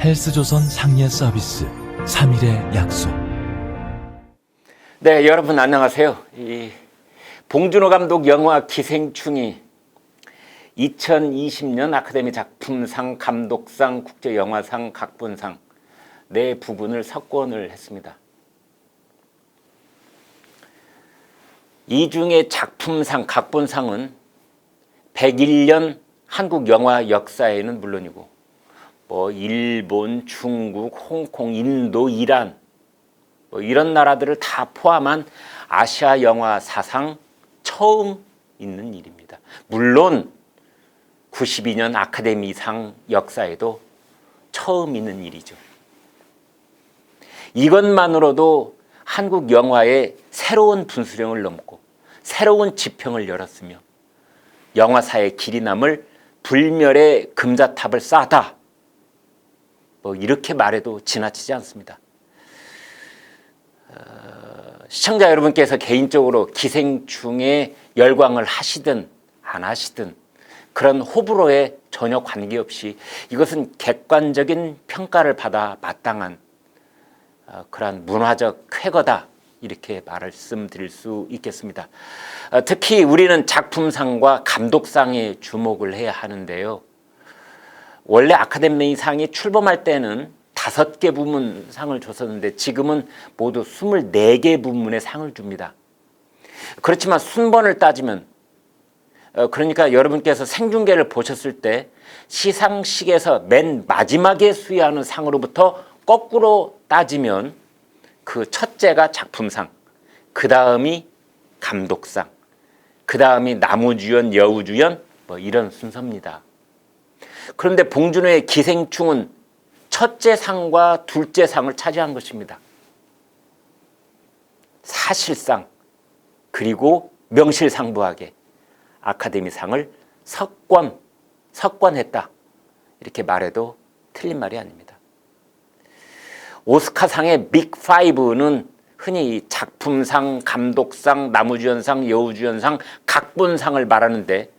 헬스조선 상예 서비스 3일의 약속. 네, 여러분 안녕하세요. 봉준호 감독 영화 기생충이 2020년 아카데미 작품상, 감독상, 국제영화상, 각본상 네 부분을 석권을 했습니다. 이 중에 작품상, 각본상은 101년 한국 영화 역사에는 물론이고 일본, 중국, 홍콩, 인도, 이란 이런 나라들을 다 포함한 아시아 영화 사상 처음 있는 일입니다. 물론 92년 아카데미상 역사에도 처음 있는 일이죠. 이것만으로도 한국 영화의 새로운 분수령을 넘고 새로운 지평을 열었으며 영화사의 길이 남을 불멸의 금자탑을 쌓다, 이렇게 말해도 지나치지 않습니다. 시청자 여러분께서 개인적으로 기생충에 열광을 하시든 안 하시든 그런 호불호에 전혀 관계없이 이것은 객관적인 평가를 받아 마땅한 그러한 문화적 쾌거다, 이렇게 말씀드릴 수 있겠습니다. 특히 우리는 작품상과 감독상에 주목을 해야 하는데요. 원래 아카데미상이 출범할 때는 5개 부문 상을 줬었는데 지금은 모두 24개 부문의 상을 줍니다. 그렇지만 순번을 따지면, 그러니까 여러분께서 생중계를 보셨을 때 시상식에서 맨 마지막에 수여하는 상으로부터 거꾸로 따지면 그 첫째가 작품상, 그 다음이 감독상, 그 다음이 남우주연, 여우주연, 이런 순서입니다. 그런데 봉준호의 기생충은 첫째 상과 둘째 상을 차지한 것입니다. 사실상 그리고 명실상부하게 아카데미상을 석권했다, 이렇게 말해도 틀린 말이 아닙니다. 오스카상의 빅5는 흔히 작품상, 감독상, 남우주연상, 여우주연상, 각본상을 말하는데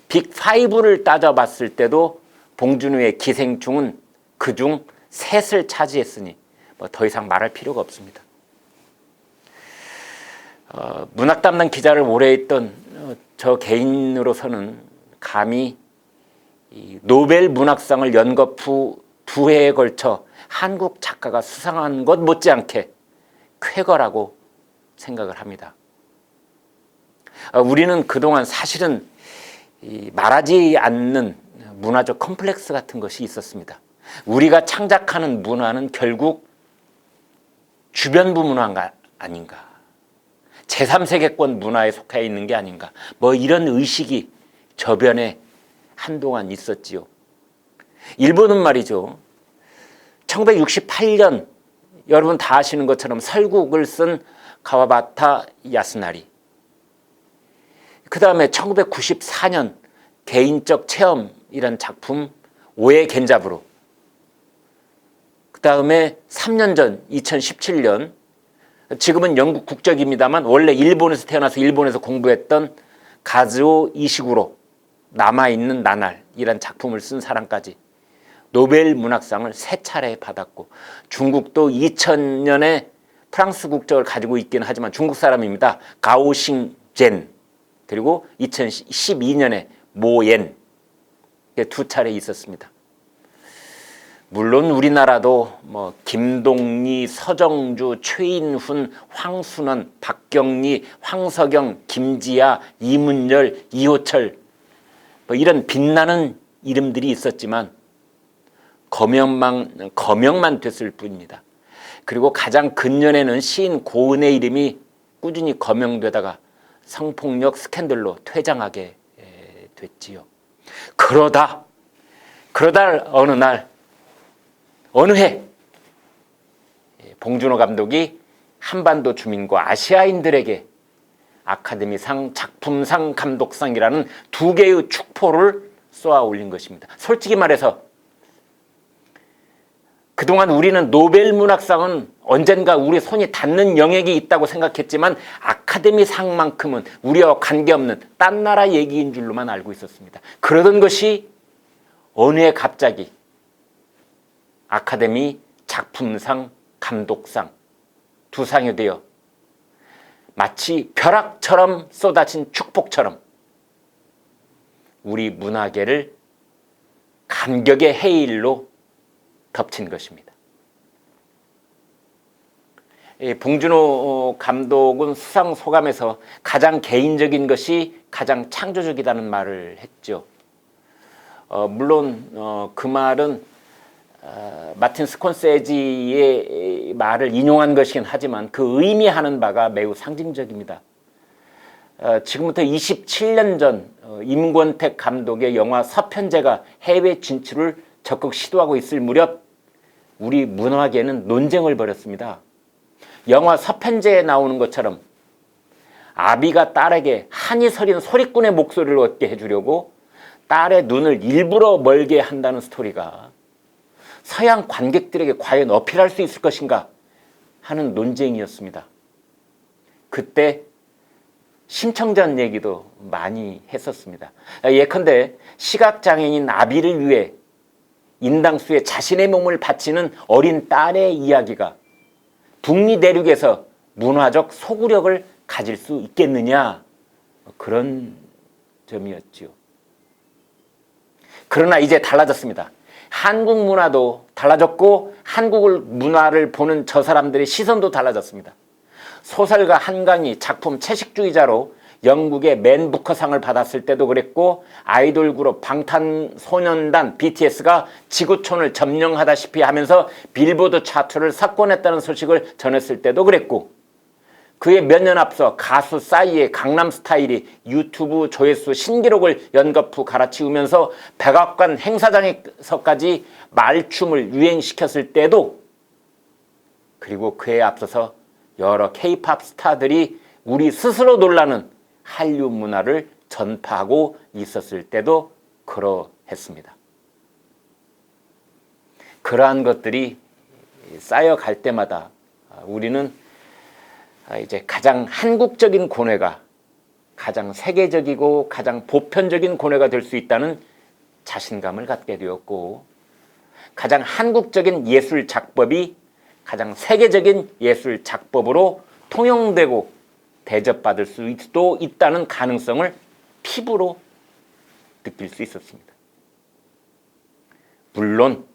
빅5를 따져봤을 때도 봉준호의 기생충은 그중 셋을 차지했으니 더 이상 말할 필요가 없습니다. 문학 담당 기자를 오래 했던 저 개인으로서는 감히 노벨 문학상을 연거푸 2회에 걸쳐 한국 작가가 수상한 것 못지않게 쾌거라고 생각을 합니다. 우리는 그동안 사실은 말하지 않는 문화적 컴플렉스 같은 것이 있었습니다. 우리가 창작하는 문화는 결국 주변부 문화가 아닌가, 제3세계권 문화에 속해 있는 게 아닌가, 이런 의식이 저변에 한동안 있었지요. 일본은 말이죠, 1968년 여러분 다 아시는 것처럼 설국을 쓴 가와바타 야스나리, 그 다음에 1994년 개인적 체험이란 작품 오에 겐자부로, 그 다음에 3년 전 2017년 지금은 영국 국적입니다만 원래 일본에서 태어나서 일본에서 공부했던 가즈오 이시구로, 남아있는 나날이란 작품을 쓴 사람까지 노벨 문학상을 3차례 받았고, 중국도 2000년에 프랑스 국적을 가지고 있기는 하지만 중국 사람입니다. 가오싱젠, 그리고 2012년에 모옌, 2차례 있었습니다. 물론 우리나라도 김동리, 서정주, 최인훈, 황순원, 박경리, 황석영, 김지아, 이문열, 이호철, 이런 빛나는 이름들이 있었지만 거명만 됐을 뿐입니다. 그리고 가장 근년에는 시인 고은의 이름이 꾸준히 거명되다가 성폭력 스캔들로 퇴장하게 됐지요. 그러다 어느 날, 어느 해 봉준호 감독이 한반도 주민과 아시아인들에게 아카데미상, 작품상, 감독상이라는 2개의 축포를 쏘아 올린 것입니다. 솔직히 말해서 그동안 우리는 노벨 문학상은 언젠가 우리 손이 닿는 영역이 있다고 생각했지만 아카데미상만큼은 우리와 관계없는 딴 나라 얘기인 줄로만 알고 있었습니다. 그러던 것이 어느 해 갑자기 아카데미 작품상, 감독상 두 상이 되어 마치 벼락처럼 쏟아진 축복처럼 우리 문화계를 감격의 해일로 덮친 것입니다. 봉준호 감독은 수상 소감에서 가장 개인적인 것이 가장 창조적이라는 말을 했죠. 물론 그 말은 마틴 스콘세지의 말을 인용한 것이긴 하지만 그 의미하는 바가 매우 상징적입니다. 지금부터 27년 전 임권택 감독의 영화 서편제가 해외 진출을 적극 시도하고 있을 무렵 우리 문화계는 논쟁을 벌였습니다. 영화 서편제에 나오는 것처럼 아비가 딸에게 한이 서린 소리꾼의 목소리를 얻게 해주려고 딸의 눈을 일부러 멀게 한다는 스토리가 서양 관객들에게 과연 어필할 수 있을 것인가 하는 논쟁이었습니다. 그때 심청전 얘기도 많이 했었습니다. 예컨대 시각장애인 아비를 위해 인당수에 자신의 몸을 바치는 어린 딸의 이야기가 북미 대륙에서 문화적 소구력을 가질 수 있겠느냐, 그런 점이었지요. 그러나 이제 달라졌습니다. 한국 문화도 달라졌고 한국 문화를 보는 저 사람들의 시선도 달라졌습니다. 소설가 한강이 작품 채식주의자로 영국의 맨 부커상을 받았을 때도 그랬고, 아이돌 그룹 방탄소년단 BTS가 지구촌을 점령하다시피 하면서 빌보드 차트를 석권했다는 소식을 전했을 때도 그랬고, 그의 몇 년 앞서 가수 싸이의 강남스타일이 유튜브 조회수 신기록을 연거푸 갈아치우면서 백악관 행사장에서까지 말춤을 유행시켰을 때도, 그리고 그에 앞서서 여러 K-팝 스타들이 우리 스스로 놀라는 한류 문화를 전파하고 있었을 때도 그러했습니다. 그러한 것들이 쌓여갈 때마다 우리는 이제 가장 한국적인 고뇌가 가장 세계적이고 가장 보편적인 고뇌가 될 수 있다는 자신감을 갖게 되었고, 가장 한국적인 예술 작법이 가장 세계적인 예술 작법으로 통용되고 대접받을 수도 있다는 가능성을 피부로 느낄 수 있었습니다. 물론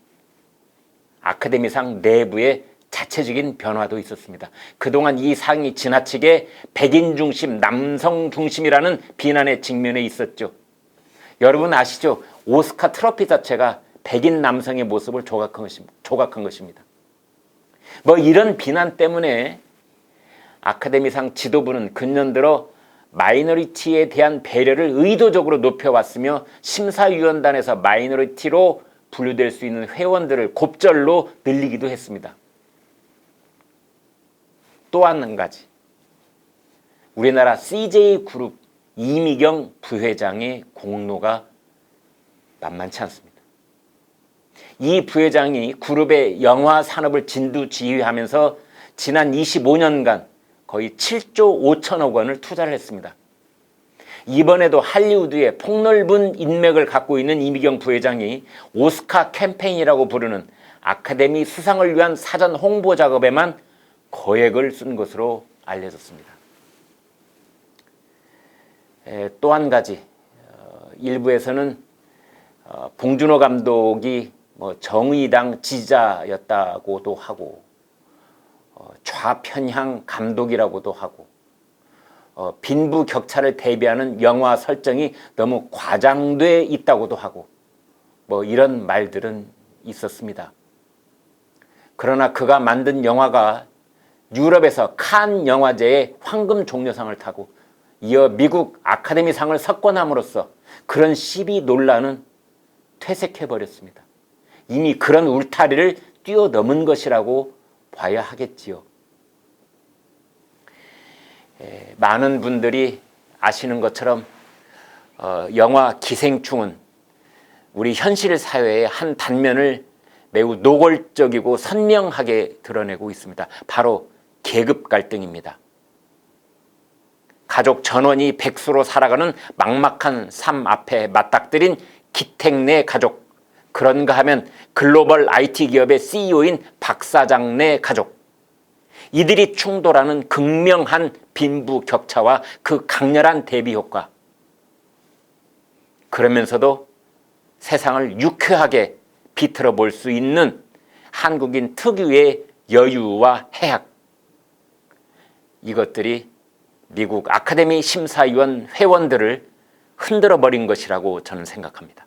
아카데미상 내부에 자체적인 변화도 있었습니다. 그동안 이 상이 지나치게 백인 중심, 남성 중심이라는 비난의 직면에 있었죠. 여러분 아시죠? 오스카 트로피 자체가 백인 남성의 모습을 조각한 것입니다. 뭐 이런 비난 때문에 아카데미상 지도부는 근년 들어 마이너리티에 대한 배려를 의도적으로 높여왔으며, 심사위원단에서 마이너리티로 분류될 수 있는 회원들을 곱절로 늘리기도 했습니다. 또 한 가지, 우리나라 CJ그룹 이미경 부회장의 공로가 만만치 않습니다. 이 부회장이 그룹의 영화 산업을 진두지휘하면서 지난 25년간 거의 7조 5천억 원을 투자를 했습니다. 이번에도 할리우드의 폭넓은 인맥을 갖고 있는 이미경 부회장이 오스카 캠페인이라고 부르는 아카데미 수상을 위한 사전 홍보 작업에만 거액을 쓴 것으로 알려졌습니다. 또 한 가지, 일부에서는 봉준호 감독이 정의당 지지자였다고도 하고, 좌편향 감독이라고도 하고, 빈부격차를 대비하는 영화 설정이 너무 과장돼 있다고도 하고, 이런 말들은 있었습니다. 그러나 그가 만든 영화가 유럽에서 칸 영화제의 황금 종려상을 타고 이어 미국 아카데미상을 석권함으로써 그런 시비 논란은 퇴색해버렸습니다. 이미 그런 울타리를 뛰어넘은 것이라고 봐야 하겠지요. 많은 분들이 아시는 것처럼 영화 기생충은 우리 현실 사회의 한 단면을 매우 노골적이고 선명하게 드러내고 있습니다. 바로 계급 갈등입니다. 가족 전원이 백수로 살아가는 막막한 삶 앞에 맞닥뜨린 기택 내 가족, 그런가 하면 글로벌 IT 기업의 CEO인 박 사장네 가족. 이들이 충돌하는 극명한 빈부격차와 그 강렬한 대비 효과. 그러면서도 세상을 유쾌하게 비틀어 볼 수 있는 한국인 특유의 여유와 해학. 이것들이 미국 아카데미 심사위원 회원들을 흔들어 버린 것이라고 저는 생각합니다.